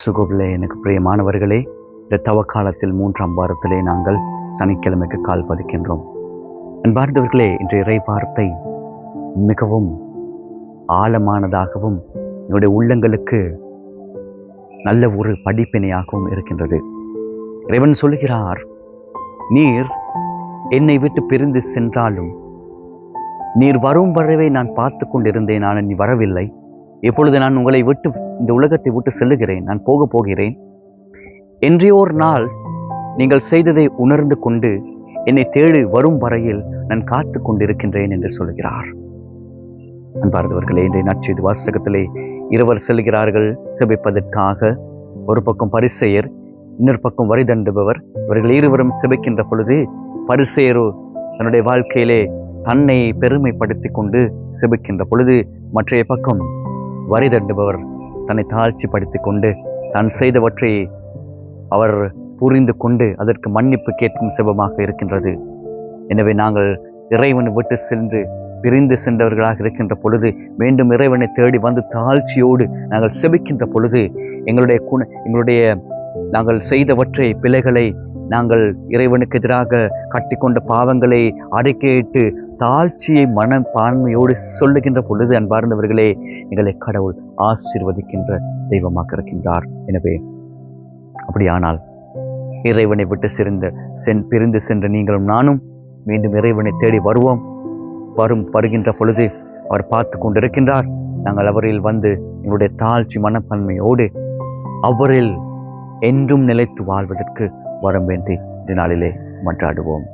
கிறிஸ்துவுக்குள்ளே எனக்கு பிரியமானவர்களே, இந்த தவக்காலத்தில் 3ஆம் வாரத்திலே நாங்கள் சனிக்கிழமைக்கு கால் பதிக்கின்றோம். அன்பார்ந்தவர்களே, இன்றைய இறை வார்த்தை மிகவும் ஆழமானதாகவும் என்னுடைய உள்ளங்களுக்கு நல்ல ஒரு படிப்பினையாகவும் இருக்கின்றது. இறைவன் சொல்கிறார், நீர் என்னை விட்டு பிரிந்து சென்றாலும் நீர் வரும் வரைவே நான் பார்த்து கொண்டிருந்தேன், ஆனால் நீ வரவில்லை. இப்பொழுது நான் உங்களை விட்டு இந்த உலகத்தை விட்டு செல்லுகிறேன், நான் போகிறேன். என்றையோர் நாள் நீங்கள் செய்ததை உணர்ந்து கொண்டு என்னை தேடி வரும் வரையில் நான் காத்து கொண்டிருக்கின்றேன் என்று சொல்கிறார். அன்பார்ந்தவர்களே, இன்றைய நற்செய்தி வாசகத்திலே இருவர் செல்கிறார்கள் செபிப்பதற்காக. ஒரு பக்கம் பரிசேயர், இன்னொரு பக்கம் வரி தண்டுபவர். இவர்கள் இருவரும் செபிக்கின்ற பொழுது பரிசேயரோ தன்னுடைய வாழ்க்கையிலே தன்னை பெருமைப்படுத்தி கொண்டு செபிக்கின்ற பொழுது, மற்றைய பக்கம் வரி தண்டுபவர் தன்னை தாழ்ச்சிப்படுத்தி கொண்டு தான் செய்தவற்றை அவர் புரிந்து கொண்டு அதற்கு மன்னிப்பு கேட்கும் செபமாக இருக்கின்றது. எனவே நாங்கள் இறைவனை விட்டு சென்று பிரிந்து சென்றவர்களாக இருக்கின்ற பொழுது மீண்டும் இறைவனை தேடி வந்து தாழ்ச்சியோடு நாங்கள் செபிக்கின்ற பொழுது எங்களுடைய நாங்கள் செய்தவற்றை பிழைகளை நாங்கள் இறைவனுக்கு எதிராக கட்டிக்கொண்ட பாவங்களை அறிக்கையிட்டு தாழ்ச்சியை மனப்பான்மையோடு சொல்லுகின்ற பொழுது, அன்பார்ந்தவர்களே, எங்களை கடவுள் ஆசீர்வதிக்கின்ற தெய்வமாக இருக்கின்றார். எனவே அப்படியானால் இறைவனை விட்டு பிரிந்து சென்ற நீங்களும் நானும் மீண்டும் இறைவனை தேடி வருகின்ற பொழுது அவர் பார்த்து கொண்டிருக்கின்றார். நாங்கள் அவரில் வந்து எங்களுடைய தாழ்ச்சி மனப்பான்மையோடு அவரில் என்றும் நிலைத்து வாழ்வதற்கு வரம் வேண்டி இந்த நாளிலே மன்றாடுவோம்.